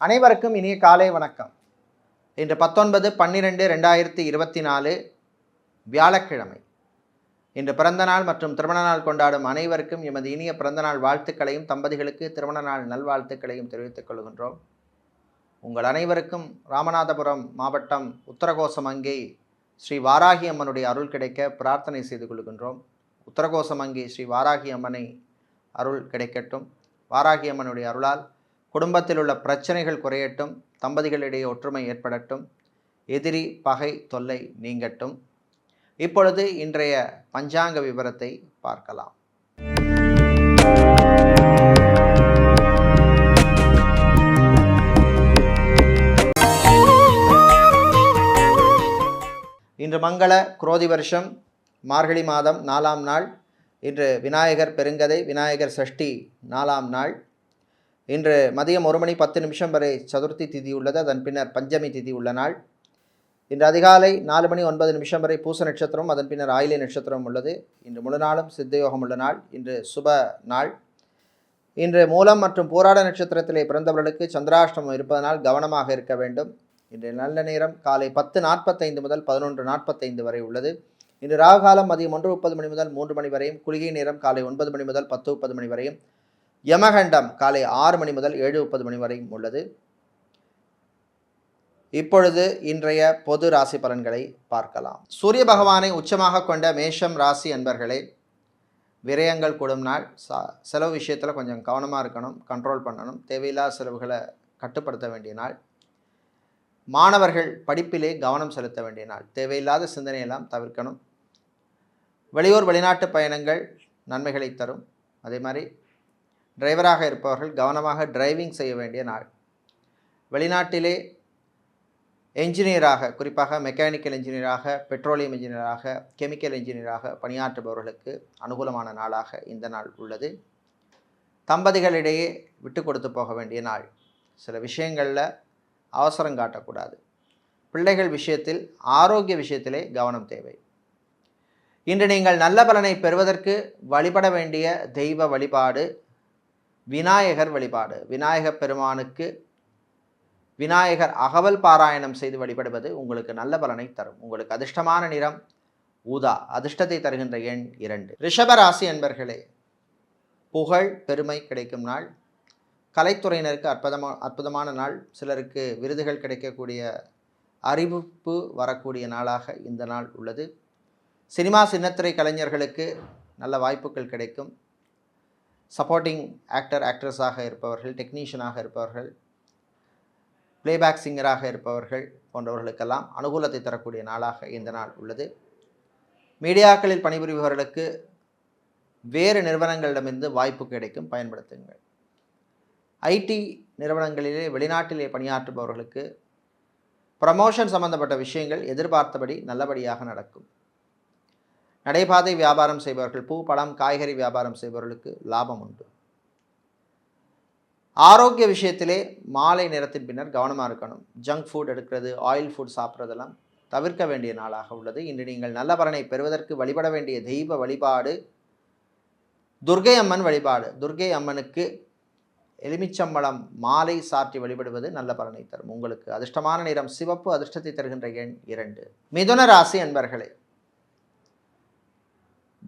அனைவருக்கும் இனிய காலை வணக்கம். இன்று 19/12/2024 வியாழக்கிழமை. இன்று பிறந்தநாள் மற்றும் திருமண நாள் கொண்டாடும் அனைவருக்கும் எமது இனிய பிறந்தநாள் வாழ்த்துக்களையும் தம்பதிகளுக்கு திருமண நாள் நல்வாழ்த்துக்களையும் தெரிவித்துக் கொள்கின்றோம். உங்கள் அனைவருக்கும் ராமநாதபுரம் மாவட்டம் உத்தரகோசமங்கை ஸ்ரீ வாராகி அம்மனுடைய அருள் கிடைக்க பிரார்த்தனை செய்து கொள்கின்றோம். உத்தரகோசமங்கை ஸ்ரீ வாராகி அம்மனை அருள் கிடைக்கட்டும். வாராகி அம்மனுடைய அருளால் குடும்பத்தில் உள்ள பிரச்சனைகள் குறையட்டும், தம்பதிகளிடையே ஒற்றுமை ஏற்படட்டும், எதிரி பகை தொல்லை நீங்கட்டும். இப்பொழுது இன்றைய பஞ்சாங்க விவரத்தை பார்க்கலாம். இன்று மங்கள குரோதி வருஷம் மார்கழி மாதம் 4ஆம் நாள். இன்று விநாயகர் பெருங்கதை விநாயகர் சஷ்டி 4ஆம் நாள். இன்று மதியம் 1 மணி 10 நிமிஷம் வரை சதுர்த்தி திதி உள்ளது. அதன் பின்னர் பஞ்சமி திதி உள்ள நாள். இன்று அதிகாலை 4 மணி 9 நிமிஷம் வரை பூச நட்சத்திரம், அதன் பின்னர் ஆயிலை நட்சத்திரம் உள்ளது. இன்று முழு நாளும் சித்தயோகம் உள்ள நாள். இன்று சுப நாள். இன்று மூலம் மற்றும் போராட நட்சத்திரத்திலே பிறந்தவர்களுக்கு சந்திராஷ்டமம் இருப்பதனால் கவனமாக இருக்க வேண்டும். இன்று நல்ல நேரம் காலை 10:45 முதல் 11:45 வரை உள்ளது. இன்று ராகுகாலம் மதியம் 1:30 மணி முதல் 3 மணி வரையும், குளிகை நேரம் காலை 9 மணி முதல் 10:30 மணி வரையும், யமகண்டம் காலை 6 மணி முதல் 7:30 மணி வரையும் உள்ளது. இப்பொழுது இன்றைய பொது ராசி பலன்களை பார்க்கலாம். சூரிய பகவானை உச்சமாக கொண்ட மேஷம் ராசி அன்பர்களே, விரயங்கள் கூடும் நாள். செலவு விஷயத்தில் கொஞ்சம் கவனமாக இருக்கணும், கண்ட்ரோல் பண்ணணும். தேவையில்லாத செலவுகளை கட்டுப்படுத்த வேண்டிய நாள். மாணவர்கள் படிப்பிலே கவனம் செலுத்த வேண்டிய நாள். தேவையில்லாத சிந்தனையெல்லாம் தவிர்க்கணும். வெளியூர் வெளிநாட்டு பயணங்கள் நன்மைகளை தரும். அதே மாதிரி டிரைவராக இருப்பவர்கள் கவனமாக டிரைவிங் செய்ய வேண்டிய நாள். வெளிநாட்டிலே என்ஜினியராக, குறிப்பாக மெக்கானிக்கல் என்ஜினியராக, பெட்ரோலியம் என்ஜினியராக, கெமிக்கல் என்ஜினியராக பணியாற்றுபவர்களுக்கு அனுகூலமான நாளாக இந்த நாள் உள்ளது. தம்பதிகளிடையே விட்டு கொடுத்து போக வேண்டிய நாள். சில விஷயங்களில் அவசரம் காட்டக்கூடாது. பிள்ளைகள் விஷயத்தில், ஆரோக்கிய விஷயத்திலே கவனம் தேவை. இன்று நீங்கள் நல்ல பலனை பெறுவதற்கு வழிபட வேண்டிய தெய்வ வழிபாடு விநாயகர் வழிபாடு. விநாயகர் பெருமானுக்கு விநாயகர் அகவல் பாராயணம் செய்து வழிபடுவது உங்களுக்கு நல்ல பலனை தரும். உங்களுக்கு அதிர்ஷ்டமான நிறம் ஊதா. அதிர்ஷ்டத்தை தருகின்ற எண் 2. ரிஷபராசி என்பர்களே, புகழ் பெருமை கிடைக்கும் நாள். கலைத்துறையினருக்கு அற்புதமான நாள். சிலருக்கு விருதுகள் கிடைக்கக்கூடிய அறிவிப்பு வரக்கூடிய நாளாக இந்த நாள் உள்ளது. சினிமா சின்னத்திரை கலைஞர்களுக்கு நல்ல வாய்ப்புகள் கிடைக்கும். சப்போர்ட்டிங் ஆக்ட்ரஸாக இருப்பவர்கள், டெக்னீஷியனாக இருப்பவர்கள், பிளேபேக் சிங்கராக இருப்பவர்கள் போன்றவர்களுக்கெல்லாம் அனுகூலத்தை தரக்கூடிய நாளாக இந்த நாள் உள்ளது. மீடியாக்களில் பணிபுரிபவர்களுக்கு வேறு நிறுவனங்களிடமிருந்து வாய்ப்பு கிடைக்கும், பயன்படுத்துங்கள். ஐடி நிறுவனங்களிலே வெளிநாட்டிலே பணியாற்றுபவர்களுக்கு ப்ரமோஷன் சம்பந்தப்பட்ட விஷயங்கள் எதிர்பார்த்தபடி நல்லபடியாக நடக்கும். நடைபாதை வியாபாரம் செய்பவர்கள், பூ பழம் காய்கறி வியாபாரம் செய்பவர்களுக்கு லாபம் உண்டு. ஆரோக்கிய விஷயத்திலே மாலை நேரத்தின் பின்னர் கவனமாக இருக்கணும். ஜங்க் ஃபுட் எடுக்கிறது, ஆயில் ஃபுட் சாப்பிட்றதெல்லாம் தவிர்க்க வேண்டிய நாளாக உள்ளது. இன்று நீங்கள் நல்ல பலனை பெறுவதற்கு வழிபட வேண்டிய தெய்வ வழிபாடு துர்க்கை அம்மன் வழிபாடு. துர்க்கை அம்மனுக்கு எலுமிச்சம்பழம் மாலை சாற்றி வழிபடுவது நல்ல பலனை தரும். உங்களுக்கு அதிர்ஷ்டமான நிறம் சிவப்பு. அதிர்ஷ்டத்தை தருகின்ற எண் 2. மிதுன ராசி அன்பர்களே,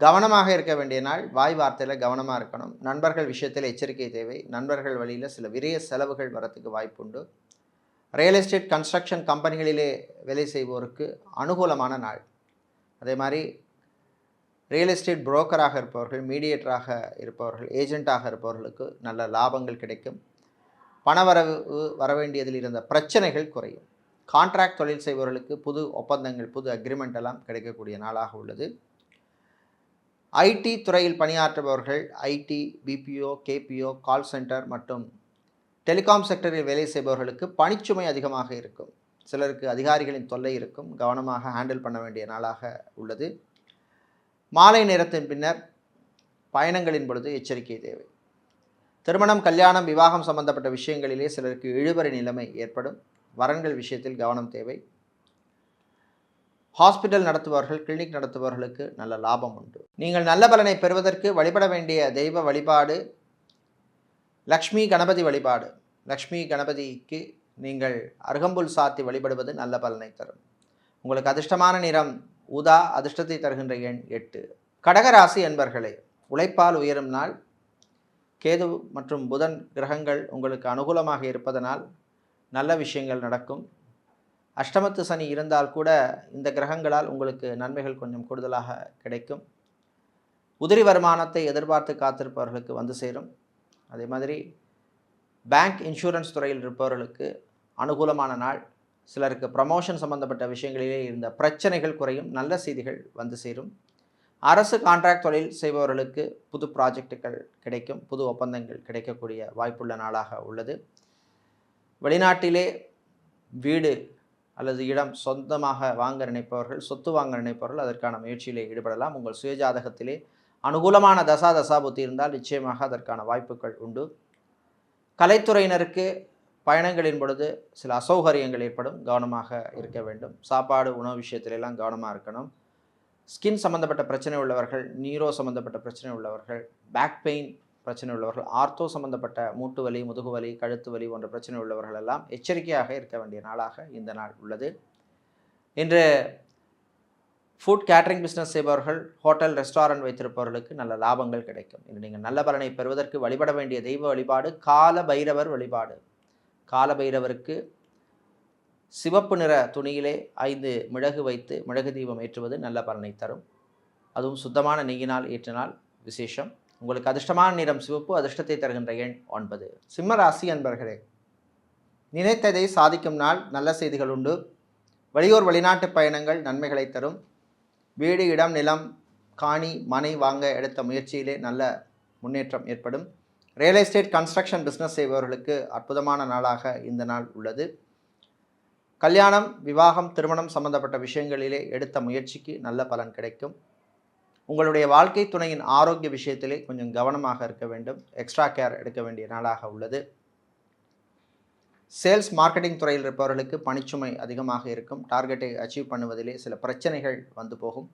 கவனமாக இருக்க வேண்டிய நாள். வாய் வார்த்தையில் கவனமாக இருக்கணும். நண்பர்கள் விஷயத்தில் எச்சரிக்கை தேவை. நண்பர்கள் வழியில் சில விரைய செலவுகள் வரத்துக்கு வாய்ப்புண்டு. ரியல் எஸ்டேட் கன்ஸ்ட்ரக்ஷன் கம்பெனிகளிலே வேலை செய்வோருக்கு அனுகூலமான நாள். அதே மாதிரி ரியல் எஸ்டேட் புரோக்கராக இருப்பவர்கள், மீடியேட்டராக இருப்பவர்கள், ஏஜெண்ட்டாக இருப்பவர்களுக்கு நல்ல லாபங்கள் கிடைக்கும். பணவரவு வரவேண்டியதில் இருந்த பிரச்சனைகள் குறையும். கான்ட்ராக்ட் தொழில் செய்பவர்களுக்கு புது ஒப்பந்தங்கள், புது அக்ரிமெண்ட் எல்லாம் கிடைக்கக்கூடிய நாளாக உள்ளது. ஐடி துறையில் பணியாற்றுபவர்கள், ID, BPO, KPO, call centre மற்றும் டெலிகாம் செக்டரில் வேலை செய்பவர்களுக்கு பணிச்சுமை அதிகமாக இருக்கும். சிலருக்கு அதிகாரிகளின் தொல்லை இருக்கும். கவனமாக ஹேண்டில் பண்ண வேண்டிய நாளாக உள்ளது. மாலை நேரத்தின் பின்னர் பயணங்களின் பொழுது எச்சரிக்கை தேவை. திருமணம், கல்யாணம், விவாகம் சம்பந்தப்பட்ட விஷயங்களிலே சிலருக்கு இழுபறி நிலைமை ஏற்படும். வரன்கள் விஷயத்தில் கவனம் தேவை. ஹாஸ்பிட்டல் நடத்துபவர்கள், கிளினிக் நடத்துபவர்களுக்கு நல்ல லாபம் உண்டு. நீங்கள் நல்ல பலனை பெறுவதற்கு வழிபட வேண்டிய தெய்வ வழிபாடு லக்ஷ்மி கணபதி வழிபாடு. லக்ஷ்மி கணபதிக்கு நீங்கள் அருகம்புல் சாத்தி வழிபடுவது நல்ல பலனை தரும். உங்களுக்கு அதிர்ஷ்டமான நிறம் ஊதா, அதிர்ஷ்டத்தை தருகின்ற எண் 8. கடகராசி என்பர்களே, உழைப்பால் உயரும் நாள். கேது மற்றும் புதன் கிரகங்கள் உங்களுக்கு அனுகூலமாக இருப்பதனால் நல்ல விஷயங்கள் நடக்கும். அஷ்டமத்து சனி இருந்தால் கூட இந்த கிரகங்களால் உங்களுக்கு நன்மைகள் கொஞ்சம் கூடுதலாக கிடைக்கும். உதிரி வருமானத்தை எதிர்பார்த்து காத்திருப்பவர்களுக்கு வந்து சேரும். அதே மாதிரி பேங்க் இன்சூரன்ஸ் துறையில் இருப்பவர்களுக்கு அனுகூலமான நாள். சிலருக்கு ப்ரமோஷன் சம்பந்தப்பட்ட விஷயங்களிலே இருந்த பிரச்சனைகள் குறையும். நல்ல செய்திகள் வந்து சேரும். அரசு கான்ட்ராக்ட் தொழில் செய்பவர்களுக்கு புது ப்ராஜெக்டுகள் கிடைக்கும். புது ஒப்பந்தங்கள் கிடைக்கக்கூடிய வாய்ப்புள்ள நாளாக உள்ளது. வெளிநாட்டிலே வீடு அல்லது இடம் சொந்தமாக வாங்க நினைப்பவர்கள், சொத்து வாங்க நினைப்பவர்கள் அதற்கான முயற்சியிலே ஈடுபடலாம். உங்கள் சுயஜாதகத்திலே அனுகூலமான தசாபுத்தி இருந்தால் நிச்சயமாக அதற்கான வாய்ப்புகள் உண்டு. கலைத்துறையினருக்கு பயணங்களின் பொழுது சில அசௌகரியங்கள் ஏற்படும். கவனமாக இருக்க வேண்டும். சாப்பாடு உணவு விஷயத்திலெல்லாம் கவனமாக இருக்கணும். ஸ்கின் சம்மந்தப்பட்ட பிரச்சனை உள்ளவர்கள், நீரோ சம்மந்தப்பட்ட பிரச்சனை உள்ளவர்கள், பேக் பெயின் பிரச்சனை உள்ளவர்கள், ஆர்த்தோ சம்மந்தப்பட்ட மூட்டு வலி, முதுகு வலி, கழுத்து வலி போன்ற பிரச்சனை உள்ளவர்கள் எல்லாம் எச்சரிக்கையாக இருக்க வேண்டிய நாளாக இந்த நாள் உள்ளது. இன்று ஃபுட் கேட்டரிங் பிஸ்னஸ் செய்பவர்கள், ஹோட்டல் ரெஸ்டாரண்ட் வைத்திருப்பவர்களுக்கு நல்ல லாபங்கள் கிடைக்கும். இன்று நீங்கள் நல்ல பலனை பெறுவதற்கு வழிபட வேண்டிய தெய்வ வழிபாடு கால பைரவர் வழிபாடு. கால பைரவருக்கு சிவப்பு நிற துணியிலே 5 மிளகு வைத்து மிளகு தீபம் ஏற்றுவது நல்ல பலனை தரும். அதுவும் சுத்தமான நெய்யினால் ஏற்றினால் விசேஷம். உங்களுக்கு அதிர்ஷ்டமான நிறம் சிவப்பு, அதிர்ஷ்டத்தை தருகின்ற எண் 9. சிம்ம ராசி அன்பர்களே, நினைத்ததை சாதிக்கும் நாள். நல்ல செய்திகள் உண்டு. வெளியூர் வெளிநாட்டு பயணங்கள் நன்மைகளை தரும். வீடு, இடம், நிலம், காணி, மனை வாங்க எடுத்த முயற்சியிலே நல்ல முன்னேற்றம் ஏற்படும். ரியல் எஸ்டேட் கன்ஸ்ட்ரக்ஷன் பிஸ்னஸ் செய்பவர்களுக்கு அற்புதமான நாளாக இந்த நாள் உள்ளது. கல்யாணம், விவாகம், திருமணம் சம்பந்தப்பட்ட விஷயங்களிலே எடுத்த முயற்சிக்கு நல்ல பலன் கிடைக்கும். உங்களுடைய வாழ்க்கை துணையின் ஆரோக்கிய விஷயத்திலே கொஞ்சம் கவனமாக இருக்க வேண்டும். எக்ஸ்ட்ரா கேர் எடுக்க வேண்டிய நாளாக உள்ளது. சேல்ஸ் மார்க்கெட்டிங் துறையில் இருப்பவர்களுக்கு பணிச்சுமை அதிகமாக இருக்கும். டார்கெட்டை அச்சீவ் பண்ணுவதிலே சில பிரச்சனைகள் வந்து போகும்.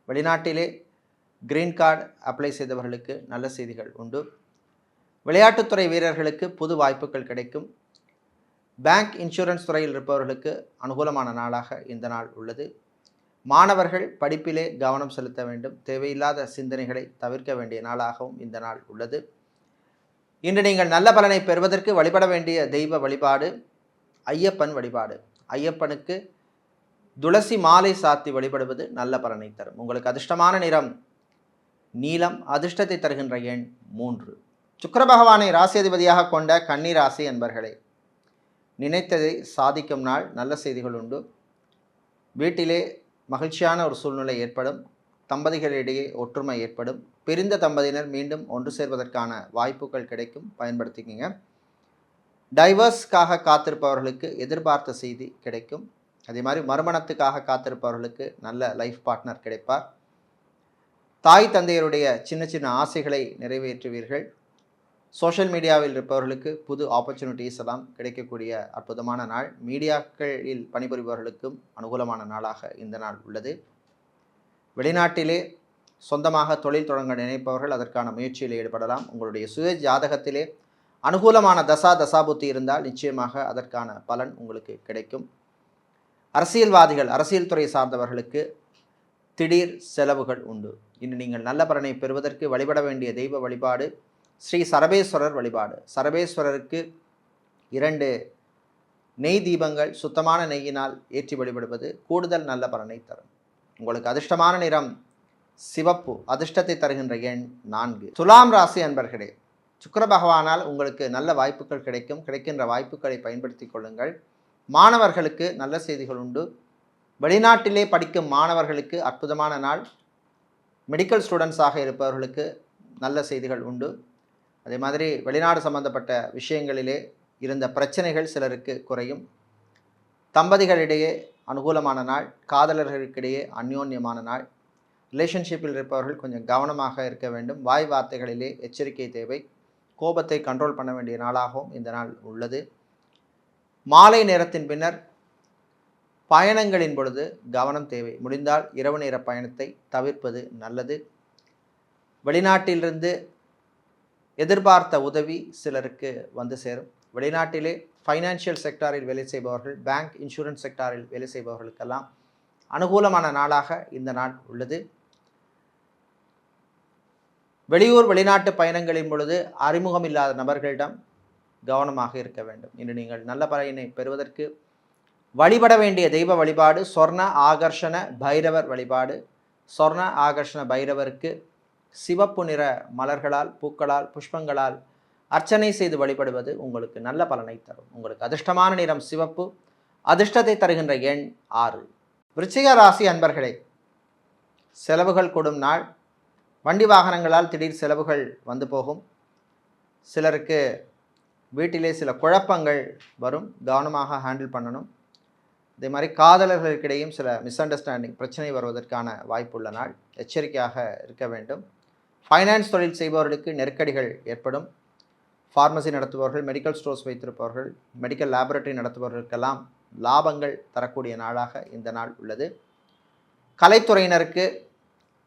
வெளிநாட்டிலே கிரீன் கார்டு அப்ளை செய்தவர்களுக்கு நல்ல செய்திகள் உண்டு. விளையாட்டுத்துறை வீரர்களுக்கு புது வாய்ப்புகள் கிடைக்கும். பேங்க் இன்சூரன்ஸ் துறையில் இருப்பவர்களுக்கு அனுகூலமான நாளாக இந்த நாள் உள்ளது. மாணவர்கள் படிப்பிலே கவனம் செலுத்த வேண்டும். தேவையில்லாத சிந்தனைகளை தவிர்க்க வேண்டிய நாளாகவும் இந்த நாள் உள்ளது. இன்று நீங்கள் நல்ல பலனை பெறுவதற்கு வழிபட வேண்டிய தெய்வ வழிபாடு ஐயப்பன் வழிபாடு. ஐயப்பனுக்கு துளசி மாலை சாத்தி வழிபடுவது நல்ல பலனை தரும். உங்களுக்கு அதிர்ஷ்டமான நிறம் நீலம், அதிர்ஷ்டத்தை தருகின்ற எண் 3. சுக்கிர பகவானை ராசி அதிபதியாக கொண்ட கன்னி ராசி அன்பர்களே, நினைத்ததை சாதிக்கும் நாள். நல்ல செய்திகள் உண்டு. வீட்டிலே மகிழ்ச்சியான ஒரு சூழ்நிலை ஏற்படும். தம்பதிகளிடையே ஒற்றுமை ஏற்படும். பிரிந்த தம்பதியினர் மீண்டும் ஒன்று சேர்வதற்கான வாய்ப்புகள் கிடைக்கும். பயன்படுத்திக்கிங்க. டைவர்ஸ்க்காக காத்திருப்பவர்களுக்கு எதிர்பார்த்த செய்தி கிடைக்கும். அதே மாதிரி மறுமணத்துக்காக காத்திருப்பவர்களுக்கு நல்ல லைஃப் பார்ட்னர் கிடைப்பார். தாய் தந்தையருடைய சின்ன சின்ன ஆசைகளை நிறைவேற்றுவீர்கள். சோஷியல் மீடியாவில் இருப்பவர்களுக்கு புது ஆப்பர்ச்சுனிட்டிஸ் எல்லாம் கிடைக்கக்கூடிய அற்புதமான நாள். மீடியாக்களில் பணிபுரிபவர்களுக்கும் அனுகூலமான நாளாக இந்த நாள் உள்ளது. வெளிநாட்டிலே சொந்தமாக தொழில் தொடங்க நினைப்பவர்கள் அதற்கான முயற்சியில் ஈடுபடலாம். உங்களுடைய சுய ஜாதகத்திலே அனுகூலமான தசாபுத்தி இருந்தால் நிச்சயமாக அதற்கான பலன் உங்களுக்கு கிடைக்கும். அரசியல்வாதிகள், அரசியல் துறை சார்ந்தவர்களுக்கு திடீர் செலவுகள் உண்டு. இன்று நீங்கள் நல்ல பலனை பெறுவதற்கு வழிபட வேண்டிய தெய்வ வழிபாடு ஸ்ரீ சரபேஸ்வரர் வழிபாடு. சரபேஸ்வரருக்கு 2 நெய் தீபங்கள் சுத்தமான நெய்யினால் ஏற்றி வழிபடுவது கூடுதல் நல்ல பலனை தரும். உங்களுக்கு அதிர்ஷ்டமான நிறம் சிவப்பு, அதிர்ஷ்டத்தை தருகின்ற எண் 4. துலாம் ராசி அன்பர்களே, சுக்கிர பகவானால் உங்களுக்கு நல்ல வாய்ப்புகள் கிடைக்கும். கிடைக்கின்ற வாய்ப்புகளை பயன்படுத்தி கொள்ளுங்கள். மாணவர்களுக்கு நல்ல செய்திகள் உண்டு. வெளிநாட்டிலே படிக்கும் மாணவர்களுக்கு அற்புதமான நாள். மெடிக்கல் ஸ்டூடெண்ட்ஸாக இருப்பவர்களுக்கு நல்ல செய்திகள் உண்டு. அதே மாதிரி வெளிநாடு சம்பந்தப்பட்ட விஷயங்களிலே இருந்த பிரச்சனைகள் சிலருக்கு குறையும். தம்பதிகளிடையே அனுகூலமான நாள். காதலர்களுக்கிடையே அந்யோன்யமான நாள். ரிலேஷன்ஷிப்பில் இருப்பவர்கள் கொஞ்சம் கவனமாக இருக்க வேண்டும். வாய் வார்த்தைகளிலே எச்சரிக்கை தேவை. கோபத்தை கண்ட்ரோல் பண்ண வேண்டிய நாளாகவும் இந்த நாள் உள்ளது. மாலை நேரத்தின் பின்னர் பயணங்களின் பொழுது கவனம் தேவை. முடிந்தால் இரவு நேர பயணத்தை தவிர்ப்பது நல்லது. வெளிநாட்டிலிருந்து எதிர்பார்த்த உதவி சிலருக்கு வந்து சேரும். வெளிநாட்டிலே ஃபைனான்சியல் செக்டாரில் வேலை செய்பவர்கள், பேங்க், இன்சூரன்ஸ் செக்டாரில் வேலை செய்பவர்களுக்கெல்லாம் அனுகூலமான நாளாக இந்த நாள் உள்ளது. வெளியூர் வெளிநாட்டு பயணங்களின் பொழுது அறிமுகம் இல்லாத நபர்களிடம் கவனமாக இருக்க வேண்டும். இன்று நீங்கள் நல்ல பலனை பெறுவதற்கு வழிபட வேண்டிய தெய்வ வழிபாடு சொர்ண ஆகர்ஷண பைரவர் வழிபாடு. சொர்ண ஆகர்ஷண பைரவருக்கு சிவப்பு நிற மலர்களால், பூக்களால், புஷ்பங்களால் அர்ச்சனை செய்து வழிபடுவது உங்களுக்கு நல்ல பலனை தரும். உங்களுக்கு அதிர்ஷ்டமான நிறம் சிவப்பு, அதிர்ஷ்டத்தை தருகின்ற எண் 6. விருச்சிக ராசி அன்பர்களே, செலவுகள் கூடும் நாள். வண்டி வாகனங்களால் திடீர் செலவுகள் வந்து போகும். சிலருக்கு வீட்டிலே சில குழப்பங்கள் வரும், கவனமாக ஹேண்டில் பண்ணணும். இதே மாதிரி காதலர்களுக்கிடையும் சில மிஸ் அண்டர்ஸ்டாண்டிங் பிரச்சனை வருவதற்கான வாய்ப்புள்ள நாள், எச்சரிக்கையாக இருக்க வேண்டும். ஃபைனான்ஸ் தொழில் செய்பவர்களுக்கு நெருக்கடிகள் ஏற்படும். ஃபார்மசி நடத்துபவர்கள், மெடிக்கல் ஸ்டோர்ஸ் வைத்திருப்பவர்கள், மெடிக்கல் லேபரட்டரி நடத்துபவர்களுக்கெல்லாம் லாபங்கள் தரக்கூடிய நாளாக இந்த நாள் உள்ளது. கலைத்துறையினருக்கு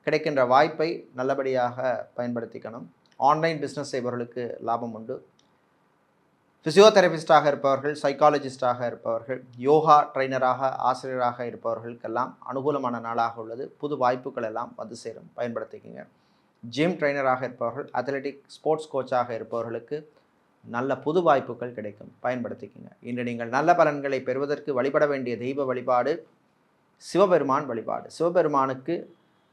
கிடைக்கின்ற வாய்ப்பை நல்லபடியாக பயன்படுத்திக்கணும். ஆன்லைன் பிஸ்னஸ் செய்பவர்களுக்கு லாபம் உண்டு. ஃபிசியோதெரபிஸ்டாக இருப்பவர்கள், சைக்காலஜிஸ்டாக இருப்பவர்கள், யோகா ட்ரைனராக, ஆசிரியராக இருப்பவர்களுக்கெல்லாம் அனுகூலமான நாளாக உள்ளது. புது வாய்ப்புகள் எல்லாம் வந்து சேரும், பயன்படுத்திக்கங்க. ஜிம் ட்ரைனராக இருப்பவர்கள், அத்லெட்டிக் ஸ்போர்ட்ஸ் கோச்சாக இருப்பவர்களுக்கு நல்ல புது வாய்ப்புகள் கிடைக்கும், பயன்படுத்திக்கங்க. இன்று நீங்கள் நல்ல பலன்களை பெறுவதற்கு வழிபட வேண்டிய தெய்வ வழிபாடு சிவபெருமான் வழிபாடு. சிவபெருமானுக்கு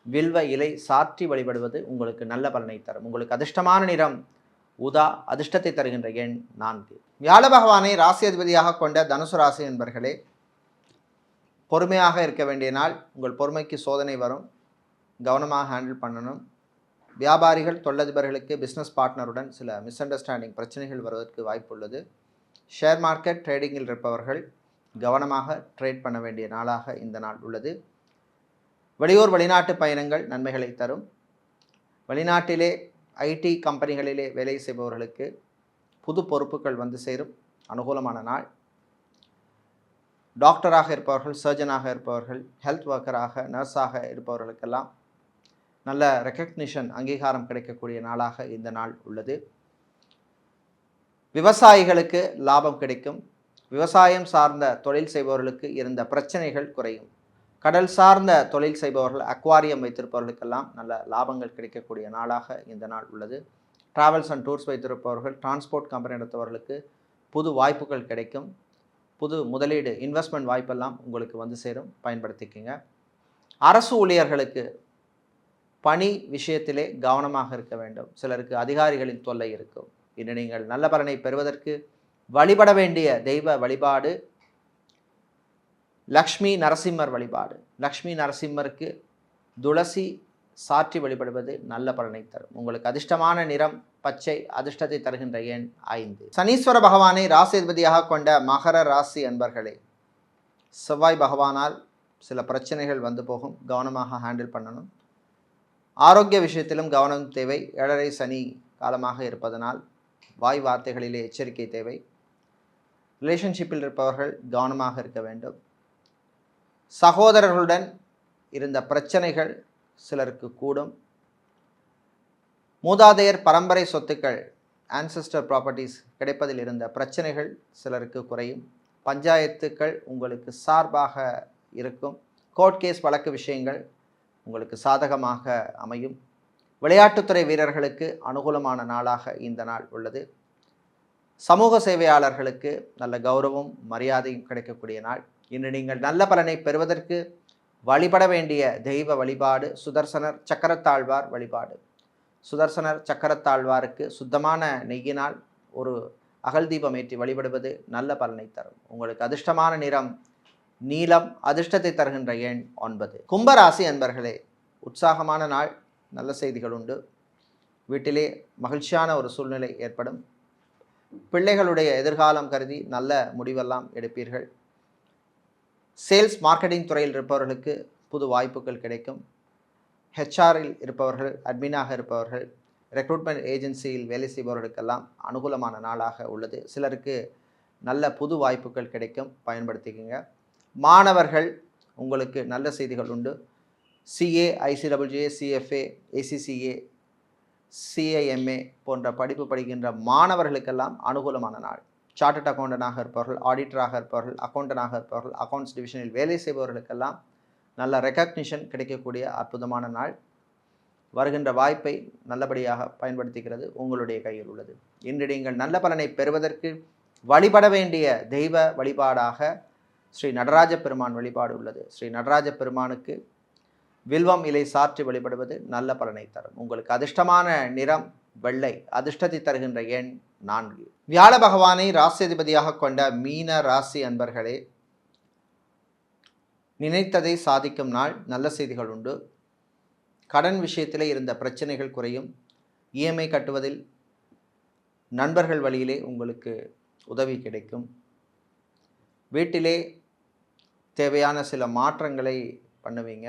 வில்வ இலை சாற்றி வழிபடுவது உங்களுக்கு நல்ல பலனை தரும். உங்களுக்கு அதிர்ஷ்டமான நிறம் உதா, அதிர்ஷ்டத்தை தருகின்ற எண் 4. வியாழ பகவானை ராசி அதிபதியாக கொண்ட தனுசு ராசி என்பர்களே, பொறுமையாக இருக்க வேண்டிய நாள். உங்கள் பொறுமைக்கு சோதனை வரும், கவனமாக ஹேண்டில் பண்ணணும். வியாபாரிகள், தொழிலதிபர்களுக்கு பிஸ்னஸ் பார்ட்னருடன் சில மிஸ் அண்டர்ஸ்டாண்டிங் பிரச்சனைகள் வருவதற்கு வாய்ப்பு உள்ளது. ஷேர் மார்க்கெட் ட்ரேடிங்கில் இருப்பவர்கள் கவனமாக ட்ரேட் பண்ண வேண்டிய நாளாக இந்த நாள் உள்ளது. வெளியூர் வெளிநாட்டு பயணங்கள் நன்மைகளை தரும். வெளிநாட்டிலே ஐடி கம்பெனிகளிலே வேலை செய்பவர்களுக்கு புது பொறுப்புகள் வந்து சேரும், அனுகூலமான நாள். டாக்டராக இருப்பவர்கள், சர்ஜனாக இருப்பவர்கள், ஹெல்த் ஒர்க்கராக, நர்ஸாக இருப்பவர்களுக்கெல்லாம் நல்ல ரெக்கக்னிஷன், அங்கீகாரம் கிடைக்கக்கூடிய நாளாக இந்த நாள் உள்ளது. விவசாயிகளுக்கு லாபம் கிடைக்கும். விவசாயம் சார்ந்த தொழில் செய்பவர்களுக்கு இருந்த பிரச்சனைகள் குறையும். கடல் சார்ந்த தொழில் செய்பவர்கள், அக்வாரியம் வைத்திருப்பவர்களுக்கெல்லாம் நல்ல லாபங்கள் கிடைக்கக்கூடிய நாளாக இந்த நாள் உள்ளது. ட்ராவல்ஸ் அண்ட் டூர்ஸ் வைத்திருப்பவர்கள், டிரான்ஸ்போர்ட் கம்பெனி நடத்துபவர்களுக்கு புது வாய்ப்புகள் கிடைக்கும். புது முதலீடு, இன்வெஸ்ட்மெண்ட் வாய்ப்பெல்லாம் உங்களுக்கு வந்து சேரும், பயன்படுத்திக்கங்க. அரசு ஊழியர்களுக்கு பணி விஷயத்திலே கவனமாக இருக்க வேண்டும். சிலருக்கு அதிகாரிகளின் தொல்லை இருக்கும். இன்று நீங்கள் நல்ல பலனை பெறுவதற்கு வழிபட வேண்டிய தெய்வ வழிபாடு லக்ஷ்மி நரசிம்மர் வழிபாடு. லக்ஷ்மி நரசிம்மருக்கு துளசி சாற்றி வழிபடுவது நல்ல பலனை தரும். உங்களுக்கு அதிர்ஷ்டமான நிறம் பச்சை, அதிர்ஷ்டத்தை தருகின்ற எண் 5. சனீஸ்வர பகவானை ராசி அதிபதியாக கொண்ட மகர ராசி அன்பர்களே, செவ்வாய் பகவானால் சில பிரச்சனைகள் வந்து போகும், கவனமாக ஹேண்டில் பண்ணணும். ஆரோக்கிய விஷயத்திலும் கவனம் தேவை. 7.5 சனி காலமாக இருப்பதனால் வாய் வார்த்தைகளிலே எச்சரிக்கை தேவை. ரிலேஷன்ஷிப்பில் இருப்பவர்கள் கவனமாக இருக்க வேண்டும். சகோதரர்களுடன் இருந்த பிரச்சனைகள் சிலருக்கு கூடும். மூதாதையர் பரம்பரை சொத்துக்கள், ஆன்செஸ்டர் ப்ராப்பர்ட்டிஸ் கிடைப்பதில் இருந்த பிரச்சனைகள் சிலருக்கு குறையும். பஞ்சாயத்துக்கள் உங்களுக்கு சார்பாக இருக்கும். கோர்ட் கேஸ் வழக்கு விஷயங்கள் உங்களுக்கு சாதகமாக அமையும். விளையாட்டுத்துறை வீரர்களுக்கு அனுகூலமான நாளாக இந்த நாள் உள்ளது. சமூக சேவையாளர்களுக்கு நல்ல கௌரவம், மரியாதையும் கிடைக்கக்கூடிய நாள். இன்று நீங்கள் நல்ல பலனை பெறுவதற்கு வழிபட வேண்டிய தெய்வ வழிபாடு சுதர்சனர் சக்கரத்தாழ்வார் வழிபாடு. சுதர்சனர் சக்கரத்தாழ்வாருக்கு சுத்தமான நெய்யினால் ஒரு அகல் தீபம் ஏற்றி வழிபடுவது நல்ல பலனை தரும். உங்களுக்கு அதிர்ஷ்டமான நிறம் நீலம், அதிர்ஷ்டத்தை தருகின்ற எண் 9. கும்பராசி அன்பர்களே, உற்சாகமான நாள், நல்ல செய்திகள் உண்டு. வீட்டிலே மகிழ்ச்சியான ஒரு சூழ்நிலை ஏற்படும். பிள்ளைகளுடைய எதிர்காலம் கருதி நல்ல முடிவெல்லாம் எடுப்பீர்கள். சேல்ஸ் மார்க்கெட்டிங் துறையில் இருப்பவர்களுக்கு புது வாய்ப்புகள் கிடைக்கும். ஹெச்ஆரில் இருப்பவர்கள், அட்மினாக இருப்பவர்கள், ரெக்ரூட்மெண்ட் ஏஜென்சியில் வேலை செய்பவர்களுக்கெல்லாம் அனுகூலமான நாளாக உள்ளது. சிலருக்கு நல்ல புது வாய்ப்புகள் கிடைக்கும், பயன்படுத்திக்கங்க. மாணவர்கள் உங்களுக்கு நல்ல செய்திகள் உண்டு. CA, ICWA, CFA, ACCA, CIMA போன்ற படிப்பு படிக்கின்ற மாணவர்களுக்கெல்லாம் அனுகூலமான நாள். சார்ட்டர்ட் அக்கௌண்டனாக இருப்பவர்கள், ஆடிட்டராக இருப்பவர்கள், அக்கௌண்டனாக இருப்பவர்கள், அக்கௌண்ட்ஸ் டிவிஷனில் வேலை செய்பவர்களுக்கெல்லாம் நல்ல ரெக்கக்னிஷன் கிடைக்கக்கூடிய அற்புதமான நாள். வருகின்ற வாய்ப்பை நல்லபடியாக பயன்படுத்திக்கிறது உங்களுடைய கையில் உள்ளது. இன்று நீங்கள் நல்ல பலனை பெறுவதற்கு வழிபட வேண்டிய தெய்வ வழிபாடாக ஸ்ரீ நடராஜ பெருமான் வழிபாடு உள்ளது. ஸ்ரீ நடராஜ பெருமானுக்கு வில்வம் இலை சாற்றி வழிபடுவது நல்ல பலனை தரும். உங்களுக்கு அதிர்ஷ்டமான நிறம் வெள்ளை, அதிர்ஷ்டத்தை தருகின்ற எண் 4. வியாழ பகவானை ராசியதிபதியாக கொண்ட மீன ராசி அன்பர்களே, நினைத்ததை சாதிக்கும் நாள். நல்ல செய்திகள் உண்டு. கடன் விஷயத்திலே இருந்த பிரச்சனைகள் குறையும். இஎம்ஐ கட்டுவதில் நண்பர்கள் வழியிலே உங்களுக்கு உதவி கிடைக்கும். வீட்டிலே தேவையான சில மாற்றங்களை பண்ணுவீங்க.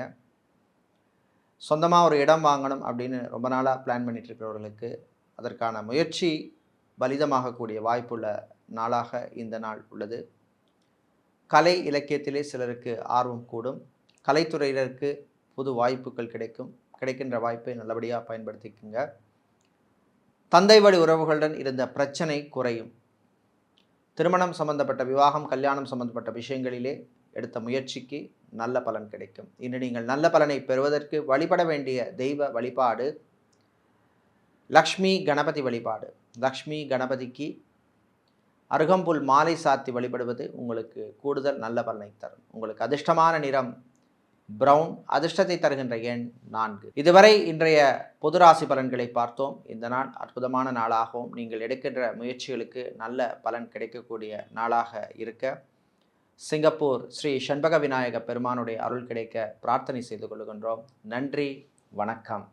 சொந்தமாக ஒரு இடம் வாங்கணும் அப்படின்னு ரொம்ப நாளாக பிளான் பண்ணிட்டு இருக்கிறவர்களுக்கு அதற்கான முயற்சி பலிதமாகக்கூடிய வாய்ப்புள்ள நாளாக இந்த நாள் உள்ளது. கலை இலக்கியத்திலே சிலருக்கு ஆர்வம் கூடும். கலைத்துறையினருக்கு புது வாய்ப்புகள் கிடைக்கின்ற வாய்ப்பை நல்லபடியாக பயன்படுத்திக்குங்க. தந்தை வழி உறவுகளுடன் இருந்த பிரச்சனை குறையும். திருமணம் சம்பந்தப்பட்ட விவாகம், கல்யாணம் சம்பந்தப்பட்ட விஷயங்களிலே எடுத்த முயற்சிக்கு நல்ல பலன் கிடைக்கும். இன்று நீங்கள் நல்ல பலனை பெறுவதற்கு வழிபட வேண்டிய தெய்வ வழிபாடு லக்ஷ்மி கணபதி வழிபாடு. லக்ஷ்மி கணபதிக்கு அருகம்புல் மாலை சாத்தி வழிபடுவது உங்களுக்கு கூடுதல் நல்ல பலனை தரும். உங்களுக்கு அதிர்ஷ்டமான நிறம் பிரவுன், அதிர்ஷ்டத்தை தருகின்ற எண் 4. இதுவரை இன்றைய பொது ராசி பலன்களை பார்த்தோம். இந்த நாள் அற்புதமான நாளாகவும் நீங்கள் எடுக்கின்ற முயற்சிகளுக்கு நல்ல பலன் கிடைக்கக்கூடிய நாளாக இருக்க சிங்கப்பூர் ஸ்ரீ சண்பக விநாயக பெருமானுடைய அருள் கிடைக்க பிரார்த்தனை செய்து கொள்கின்றோம். நன்றி, வணக்கம்.